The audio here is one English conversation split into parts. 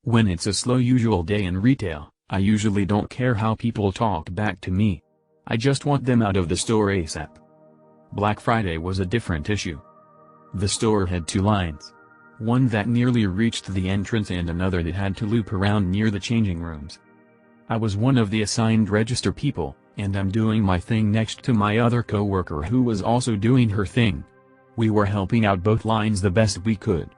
When it's a slow usual day in retail, I usually don't care how people talk back to me. I just want them out of the store ASAP. Black Friday was a different issue. The store had two lines. One that nearly reached the entrance and another that had to loop around near the changing rooms. I was one of the assigned register people, and I'm doing my thing next to my other co-worker who was also doing her thing. We were helping out both lines the best we could.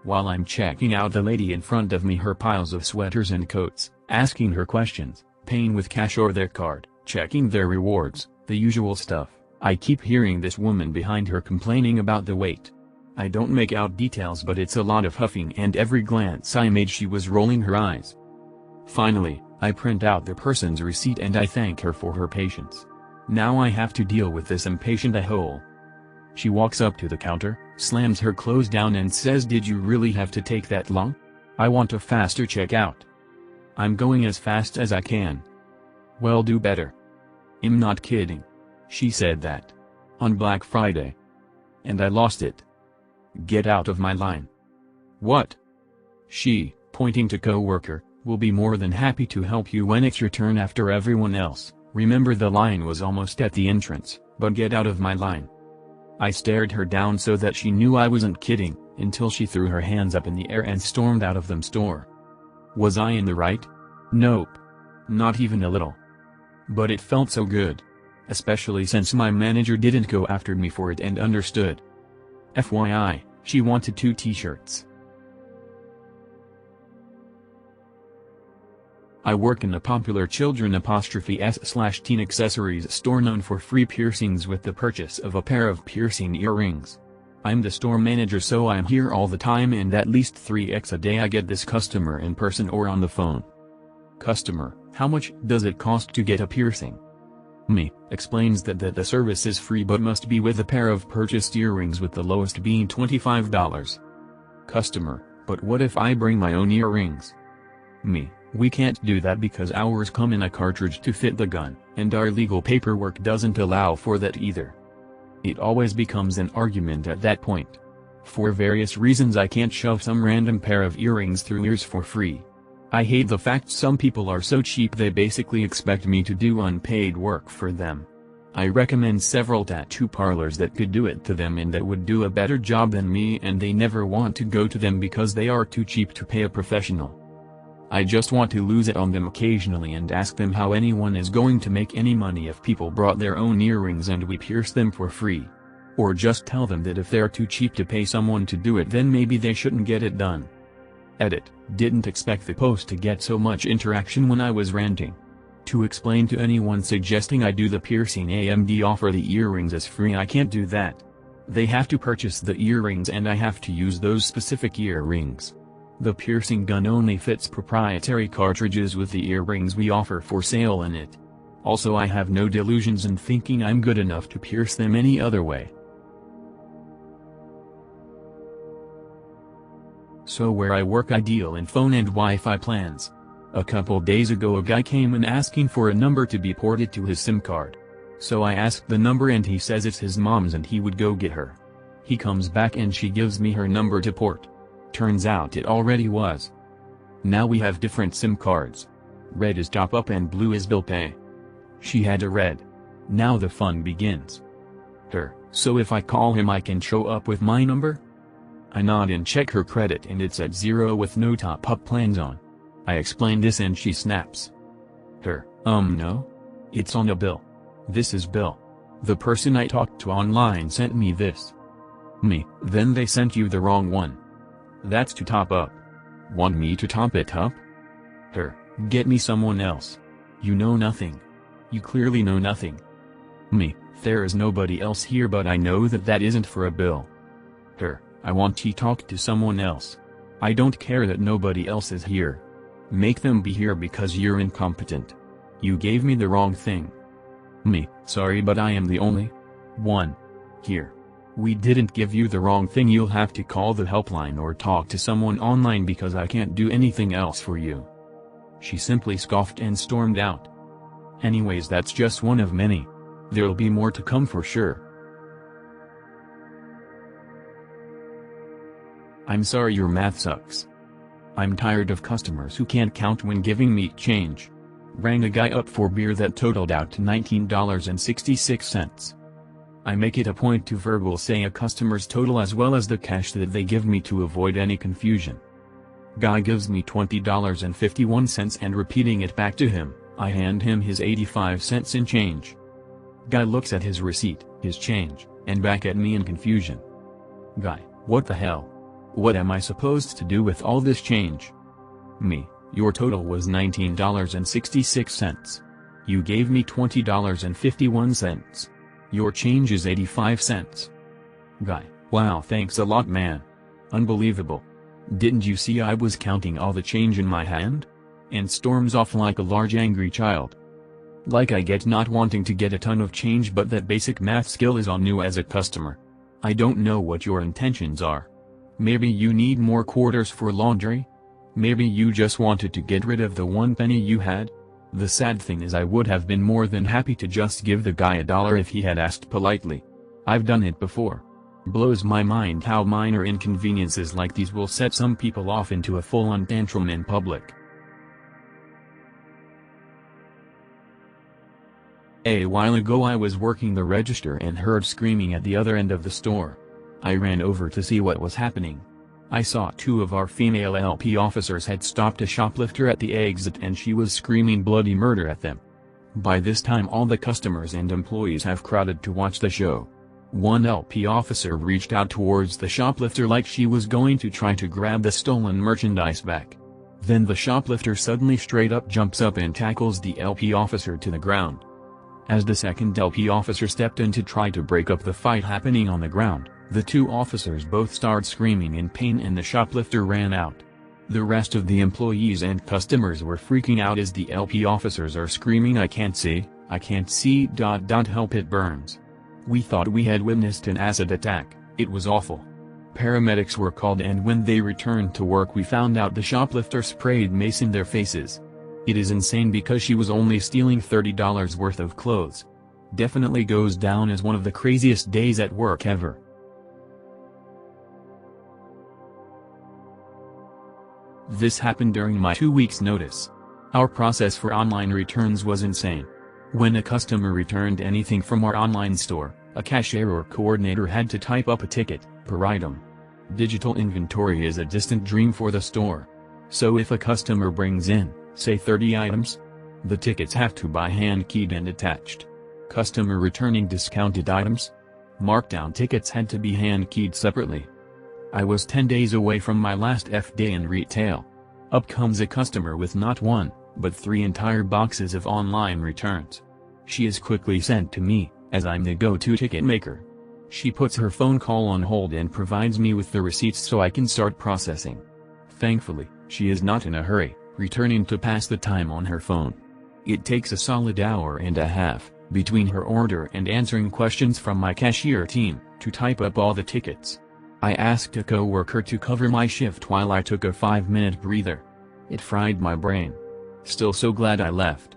While I'm checking out the lady in front of me her piles of sweaters and coats, asking her questions, paying with cash or their card, checking their rewards, the usual stuff, I keep hearing this woman behind her complaining about the wait. I don't make out details but it's a lot of huffing and every glance I made she was rolling her eyes. Finally, I print out the person's receipt and I thank her for her patience. Now I have to deal with this impatient a-hole. She walks up to the counter, slams her clothes down and says, "Did you really have to take that long? I want a faster checkout." I'm going as fast as I can. "Well, do better." I'm not kidding. She said that. On Black Friday. And I lost it. "Get out of my line." "What?" She, pointing to co-worker, "will be more than happy to help you when it's your turn after everyone else. Remember the line was almost at the entrance, but get out of my line." I stared her down so that she knew I wasn't kidding, until she threw her hands up in the air and stormed out of the store. Was I in the right? Nope. Not even a little. But it felt so good. Especially since my manager didn't go after me for it and understood. FYI, she wanted 2 t-shirts. I work in a popular children''s/teen accessories store known for free piercings with the purchase of a pair of piercing earrings. I'm the store manager so I'm here all the time and at least 3x a day I get this customer in person or on the phone. Customer: "How much does it cost to get a piercing?" Me, explains that the service is free but must be with a pair of purchased earrings with the lowest being $25. Customer: "But what if I bring my own earrings?" Me: "We can't do that because ours come in a cartridge to fit the gun, and our legal paperwork doesn't allow for that either." It always becomes an argument at that point. For various reasons I can't shove some random pair of earrings through ears for free. I hate the fact some people are so cheap they basically expect me to do unpaid work for them. I recommend several tattoo parlors that could do it to them and that would do a better job than me and they never want to go to them because they are too cheap to pay a professional. I just want to lose it on them occasionally and ask them how anyone is going to make any money if people brought their own earrings and we pierce them for free. Or just tell them that if they're too cheap to pay someone to do it then maybe they shouldn't get it done. Edit: didn't expect the post to get so much interaction when I was ranting. To explain to anyone suggesting I do the piercing and offer the earrings as free, I can't do that. They have to purchase the earrings and I have to use those specific earrings. The piercing gun only fits proprietary cartridges with the earrings we offer for sale in it. Also, I have no delusions in thinking I'm good enough to pierce them any other way. So where I work I deal in phone and Wi-Fi plans. A couple days ago a guy came in asking for a number to be ported to his SIM card. So I asked the number and he says it's his mom's and he would go get her. He comes back and she gives me her number to port. Turns out it already was. Now we have different SIM cards. Red is top up and blue is bill pay. She had a red. Now the fun begins. So if I call him I can show up with my number? I nod and check her credit and it's at 0 with no top-up plans on. I explain this and she snaps. No? It's on a bill. This is bill. The person I talked to online sent me this. Me: then they sent you the wrong one. That's to top up. Want me to top it up? Get me someone else. You know nothing. You clearly know nothing. Me: there is nobody else here but I know that isn't for a bill. I want to talk to someone else. I don't care that nobody else is here. Make them be here because you're incompetent. You gave me the wrong thing. Me: sorry but I am the only one here. We didn't give you the wrong thing. You'll have to call the helpline or talk to someone online because I can't do anything else for you. She simply scoffed and stormed out. Anyways, that's just one of many. There'll be more to come for sure. I'm sorry your math sucks. I'm tired of customers who can't count when giving me change. Rang a guy up for beer that totaled out to $19.66. I make it a point to verbal say a customer's total as well as the cash that they give me to avoid any confusion. Guy gives me $20.51 and repeating it back to him, I hand him his 85 cents in change. Guy looks at his receipt, his change, and back at me in confusion. Guy, what the hell? What am I supposed to do with all this change? Me, your total was $19.66. You gave me $20.51. Your change is 85 cents. Guy, wow, thanks a lot, man. Unbelievable. Didn't you see I was counting all the change in my hand? And storms off like a large angry child. Like I get not wanting to get a ton of change, but that basic math skill is on you as a customer. I don't know what your intentions are. Maybe you need more quarters for laundry? Maybe you just wanted to get rid of the 1 penny you had? The sad thing is I would have been more than happy to just give the guy $1 if he had asked politely. I've done it before. Blows my mind how minor inconveniences like these will set some people off into a full-on tantrum in public. A while ago I was working the register and heard screaming at the other end of the store. I ran over to see what was happening. I saw 2 of our female LP officers had stopped a shoplifter at the exit and she was screaming bloody murder at them. By this time all the customers and employees have crowded to watch the show. One LP officer reached out towards the shoplifter like she was going to try to grab the stolen merchandise back. Then the shoplifter suddenly straight up jumps up and tackles the LP officer to the ground. As the second LP officer stepped in to try to break up the fight happening on the ground, the 2 officers both started screaming in pain and the shoplifter ran out. The rest of the employees and customers were freaking out as the LP officers are screaming I can't see, help it burns. We thought we had witnessed an acid attack, it was awful. Paramedics were called and when they returned to work we found out the shoplifter sprayed mace in their faces. It is insane because she was only stealing $30 worth of clothes. Definitely goes down as one of the craziest days at work ever. This happened during my 2 weeks notice. Our process for online returns was insane. When a customer returned anything from our online store, a cashier or coordinator had to type up a ticket per item. Digital inventory is a distant dream for the store. So if a customer brings in, say 30 items, the tickets have to be hand-keyed and attached. Customer returning discounted items, markdown tickets had to be hand-keyed separately. I was 10 days away from my last day in retail. Up comes a customer with not 1, but 3 entire boxes of online returns. She is quickly sent to me, as I'm the go-to ticket maker. She puts her phone call on hold and provides me with the receipts so I can start processing. Thankfully, she is not in a hurry, returning to pass the time on her phone. It takes a solid hour and a half, between her order and answering questions from my cashier team, to type up all the tickets. I asked a coworker to cover my shift while I took a 5-minute breather. It fried my brain. Still so glad I left.